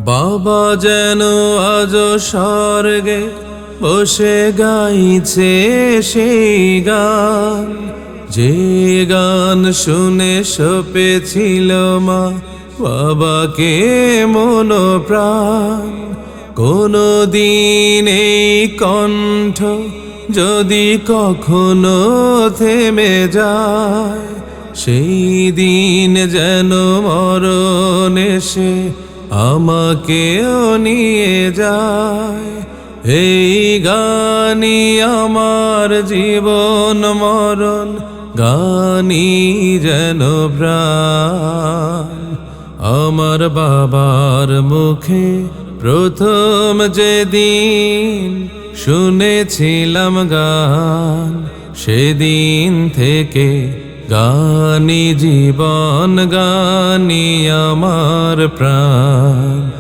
বাবা যেন আজ স্বর্গে বসে গাইছে সেই গান, যে গান শুনে সপেছিল মা বাবাকে মন প্রাণ। কোনো দিন এই কণ্ঠ যদি কখনো থেমে যায়, সেই দিন যেন মরণ এসে আমাকেও নিয়ে যায়। এই গানই আমার জীবন মরণ, গানই যেন প্রাণ। আমার বাবার মুখে প্রথম যেদিন শুনেছিলাম গান, সেদিন থেকে গানই জীবন, গানই আমার প্রাণ।